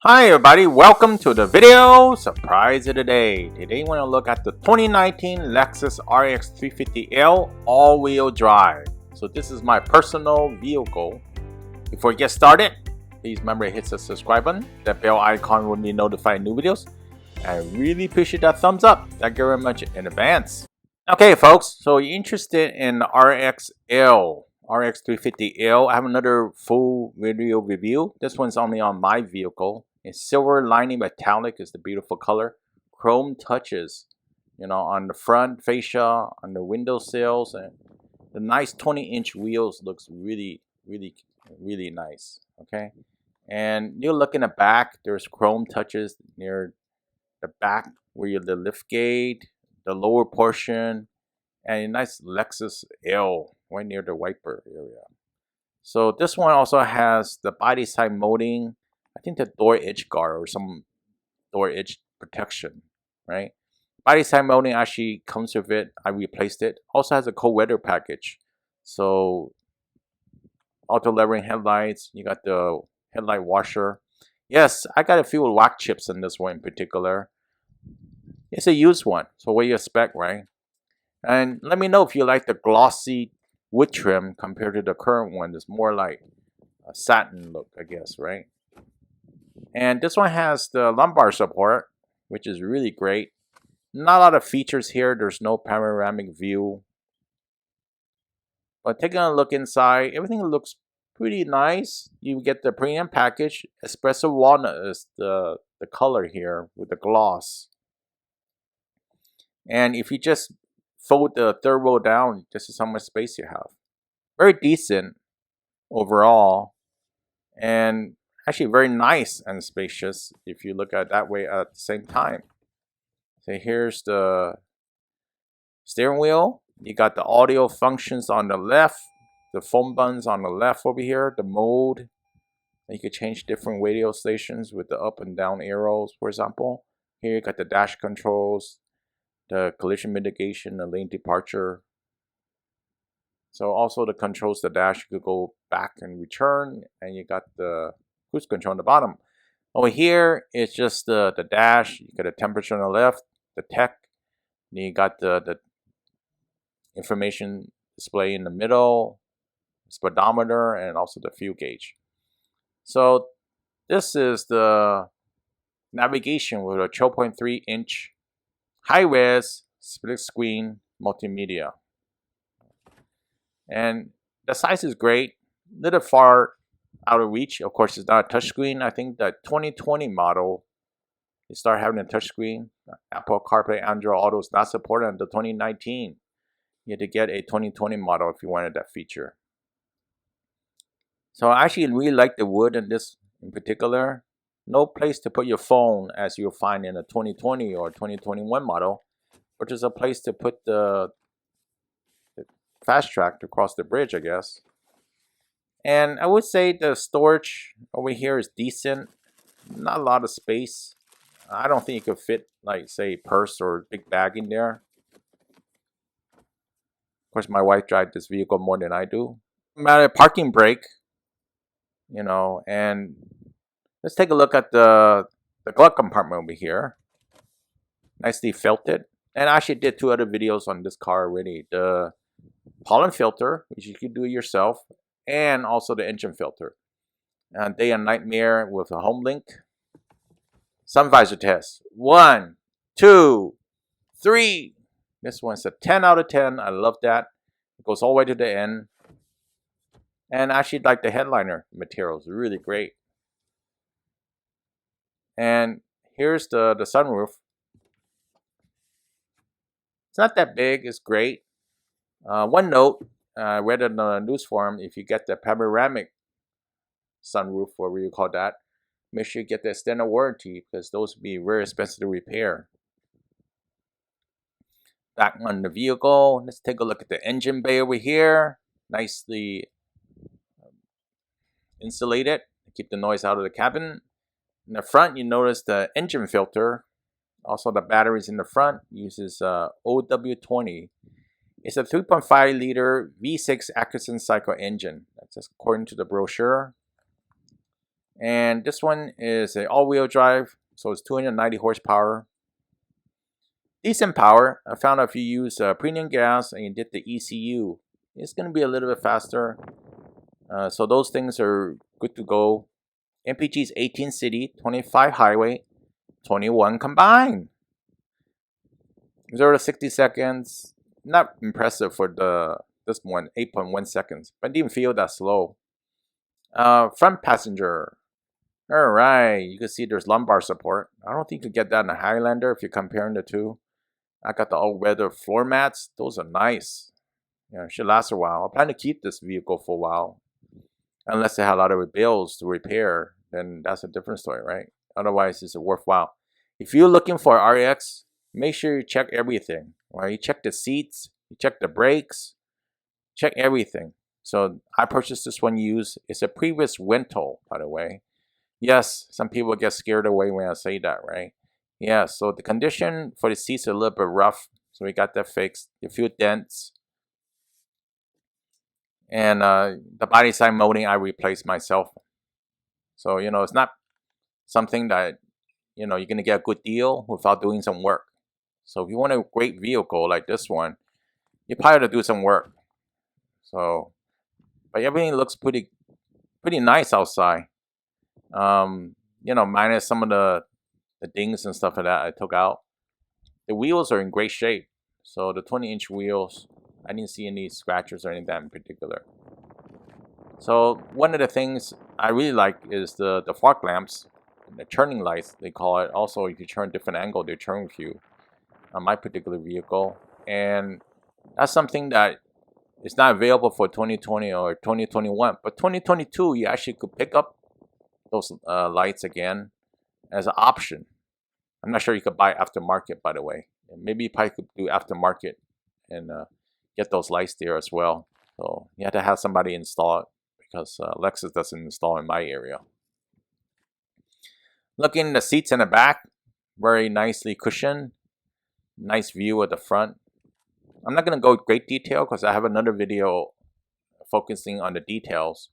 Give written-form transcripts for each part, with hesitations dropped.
Hi everybody, welcome to the video surprise of the day. Today we're going to look at the 2019 Lexus RX350L all-wheel drive. So this is my personal vehicle. Before we get started, please remember to hit the subscribe button. That bell icon will be notified new videos. I really appreciate that thumbs up. Thank you very much in advance. Okay folks, so you're interested in RX350L. I have another full video review. This one's only on my vehicle. It's silver lining metallic is the beautiful color. Chrome touches, on the front fascia, on the window sills, and the nice 20-inch wheels looks really nice. Okay, and you look in the back. There's chrome touches near the back where you the lift gate, the lower portion, and a nice Lexus L right near the wiper area. So this one also has the body side molding. I think the door edge guard or some door edge protection, right? Body side molding actually comes with it. I replaced it. Also has a cold weather package. So auto levering headlights. You got the headlight washer. Yes, I got a few wax chips in this one in particular. It's a used one, so what do you expect, right? And let me know if you like the glossy wood trim compared to the current one. It's more like a satin look, I guess, right? And this one has the lumbar support, which is really great. Not a lot of features here. There's no panoramic view. But taking a look inside, everything looks pretty nice. You get the premium package. Espresso walnut is the color here with the gloss. And if you just fold the third row down, this is how much space you have. Very decent overall. And actually very nice and spacious if you look at it that way at the same time. So here's the steering wheel. You got the audio functions on the left, the phone buttons on the left over here, the mode. You can change different radio stations with the up and down arrows, for example. Here you got the dash controls, the collision mitigation, the lane departure. So also the controls the dash, you could go back and return, and you got the cruise control on the bottom. Over here, it's just the dash. You got the temperature on the left, the tech. Then you got the information display in the middle, speedometer, and also the fuel gauge. So this is the navigation with a 12.3-inch high-res split screen multimedia. And the size is great, a little far out of reach. Of course, it's not a touchscreen. I think the 2020 model, you start having a touchscreen. Apple CarPlay, Android Auto is not supported until 2019. You had to get a 2020 model if you wanted that feature. So I actually really like the wood in this in particular. No place to put your phone as you'll find in a 2020 or 2021 model, but there's a place to put the fast track to cross the bridge, I guess. And I would say the storage over here is decent. Not a lot of space. I don't think you could fit, like, say, purse or big bag in there. Of course, my wife drives this vehicle more than I do. Matter of parking brake, and let's take a look at the glove compartment over here. Nicely felted. And I actually did 2 other videos on this car already. The pollen filter, which you can do yourself, and also the engine filter. Day and night mirror with a home link. Sun visor test. 1, 2, 3. This one's a 10 out of 10. I love that. It goes all the way to the end. And I actually like the headliner materials. Really great. And here's the sunroof. It's not that big. It's great. One note, I read in the news forum, if you get the panoramic sunroof, whatever you call that, make sure you get the extended warranty because those would be very expensive to repair. Back on the vehicle, let's take a look at the engine bay over here. Nicely insulated to keep the noise out of the cabin. In the front, you notice the engine filter. Also, the batteries in the front uses OW20. It's a 3.5 liter V6 Atkinson cycle engine. That's according to the brochure. And this one is an all-wheel drive, so it's 290 horsepower. Decent power. I found out if you use premium gas and you did the ECU, it's going to be a little bit faster. So those things are good to go. MPG is 18 city, 25 highway, 21 combined. 0 to 60 seconds. Not impressive for this one, 8.1 seconds. But I didn't feel that slow. Front passenger. Alright, you can see there's lumbar support. I don't think you could get that in a Highlander if you're comparing the two. I got the all-weather floor mats. Those are nice. Yeah, it should last a while. I plan to keep this vehicle for a while. Unless they have a lot of bills to repair, then that's a different story, right? Otherwise, it's worthwhile. If you're looking for RX, make sure you check everything, right? You check the seats, you check the brakes, check everything. So I purchased this one used. It's a previous rental, by the way. Yes, some people get scared away when I say that, right? Yeah, so the condition for the seats are a little bit rough. So we got that fixed. A few dents. And the body side molding I replaced myself. So, it's not something that, you're going to get a good deal without doing some work. So if you want a great vehicle like this one, you probably have to do some work. So, but everything looks pretty nice outside. Minus some of the dings and stuff like that I took out. The wheels are in great shape. So the 20-inch wheels, I didn't see any scratches or anything like that in particular. So one of the things I really like is the fog lamps, the turning lights they call it. Also, if you turn different angle, they turn with you on my particular vehicle. And that's something that is not available for 2020 or 2021. But 2022, you actually could pick up those lights again as an option. I'm not sure you could buy aftermarket, by the way. And maybe you probably could do aftermarket and get those lights there as well. So you have to have somebody install it because Lexus doesn't install in my area. Looking at the seats in the back, very nicely cushioned. Nice view of the front. I'm not going to go great detail because I have another video focusing on the details.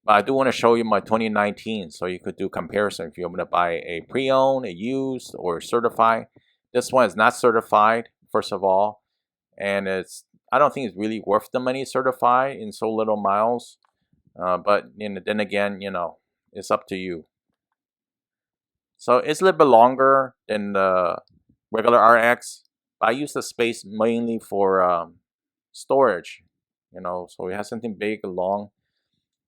But I do want to show you my 2019 so you could do comparison if you're going to buy a pre-owned, a used, or certified. This one is not certified, first of all. And I don't think it's really worth the money certified in so little miles. But then again, it's up to you. So it's a little bit longer than the regular RX. But I use the space mainly for storage. So we have something big and long.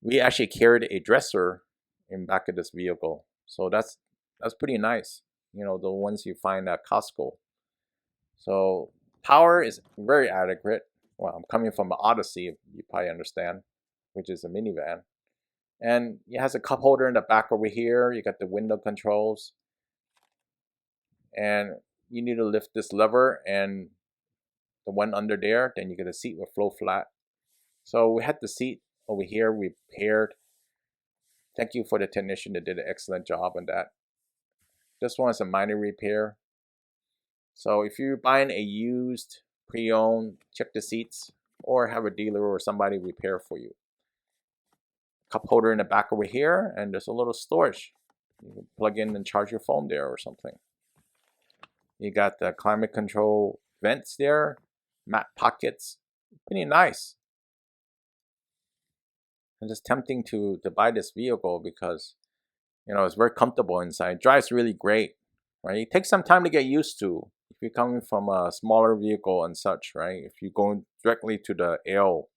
We actually carried a dresser in back of this vehicle. So that's pretty nice. The ones you find at Costco. So power is very adequate. Well, I'm coming from an Odyssey, you probably understand, which is a minivan. And it has a cup holder in the back over here. You got the window controls. And you need to lift this lever and the one under there, then you get the seat will flow flat. So we had the seat over here repaired. Thank you for the technician that did an excellent job on that. This one is a minor repair. So if you're buying a used, pre-owned, check the seats or have a dealer or somebody repair for you. Cup holder in the back over here, and there's a little storage. You can plug in and charge your phone there or something. You got the climate control vents there, mat pockets, pretty nice. And it's tempting to buy this vehicle because it's very comfortable inside. It drives really great, right? It takes some time to get used to if you're coming from a smaller vehicle and such, right? If you're going directly to the L,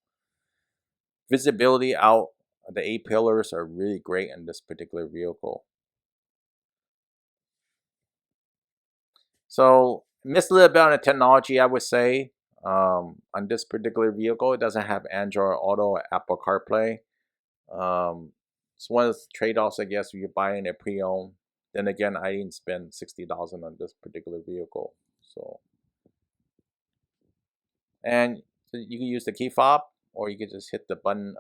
visibility out, the A-pillars are really great in this particular vehicle. So missed a little bit on the technology, I would say. On this particular vehicle, it doesn't have Android Auto or Apple CarPlay. It's one of the trade-offs, I guess, if you're buying a pre-owned. Then again, I didn't spend $60,000 on this particular vehicle. And you can use the key fob, or you can just hit the button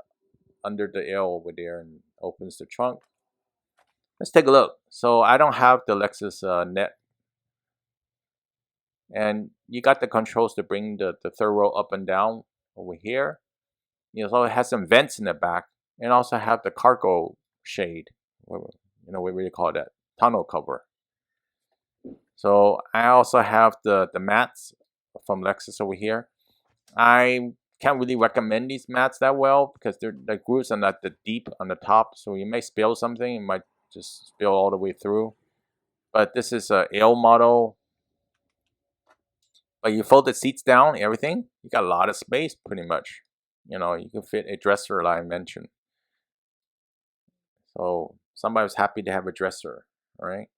under the L over there and opens the trunk. Let's take a look. So I don't have the Lexus Net. And you got the controls to bring the third row up and down over here. So it has some vents in the back, and also have the cargo shade, what do you call that? Tonneau cover. So I also have the mats from Lexus over here. I can't really recommend these mats that well because the grooves are not that deep on the top, so you may spill something. It might just spill all the way through. But this is a L model. But you fold the seats down, everything, you got a lot of space pretty much. You know, you can fit a dresser like I mentioned. So somebody was happy to have a dresser, all right?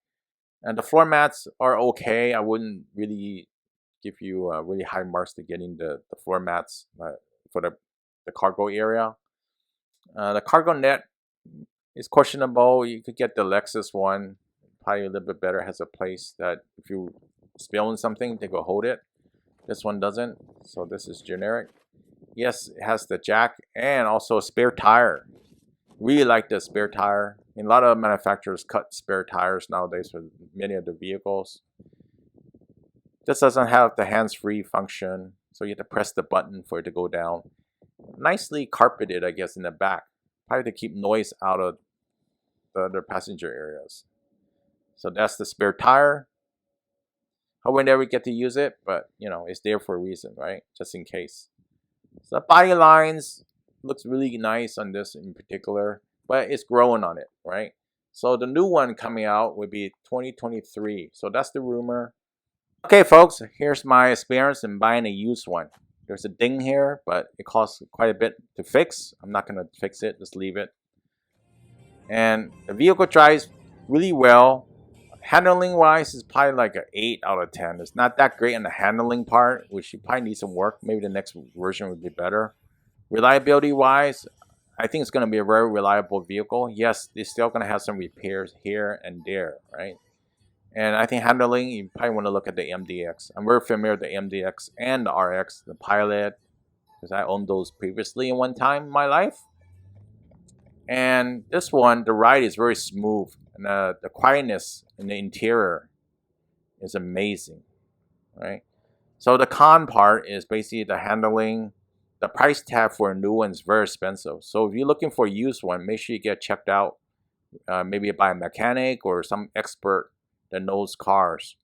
And the floor mats are okay. I wouldn't really give you really high marks to getting the floor mats for the cargo area. The cargo net is questionable. You could get the Lexus one, probably a little bit better. Has a place that if you spill in something, they go hold it. This one doesn't, so this is generic. Yes, it has the jack and also a spare tire. Really like the spare tire. And a lot of manufacturers cut spare tires nowadays for many of the vehicles. This doesn't have the hands-free function, so you have to press the button for it to go down. Nicely carpeted, I guess, in the back. Probably to keep noise out of the other passenger areas. So that's the spare tire. I would never get to use it, but you know, it's there for a reason, right? Just in case. So the body lines looks really nice on this in particular, but it's growing on it, right? So the new one coming out would be 2023. So that's the rumor. Okay, folks, here's my experience in buying a used one. There's a ding here, but it costs quite a bit to fix. I'm not going to fix it, just leave it. And the vehicle drives really well. Handling wise is probably like an 8 out of 10. It's not that great on the handling part, which you probably need some work. Maybe the next version would be better. Reliability wise, I think it's going to be a very reliable vehicle. Yes, it's still going to have some repairs here and there, right? And I think handling, you probably want to look at the MDX. I'm very familiar with the MDX and the RX, the Pilot, because I owned those previously in one time in my life. And this one, the ride is very smooth. And the quietness in the interior is amazing, right? So the con part is basically the handling. The price tag for a new one is very expensive. So if you're looking for a used one, make sure you get checked out, maybe by a mechanic or some expert that knows cars.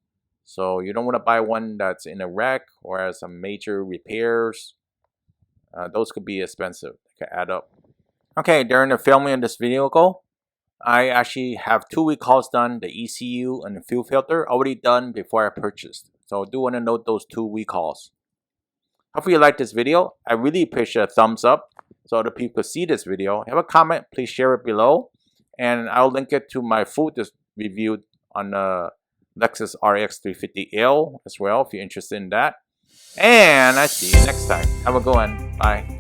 So you don't want to buy one that's in a wreck or has some major repairs. Those could be expensive. They could add up. Okay, during the filming of this video, I actually have 2 recalls done. The ECU and the fuel filter already done before I purchased. So I do want to note those 2 recalls. Hopefully you like this video. I really appreciate a thumbs up so other people could see this video. Have a comment, please share it below. And I'll link it to my full review on the Lexus RX350L as well if you're interested in that. And I see you next time. Have a good one. Bye.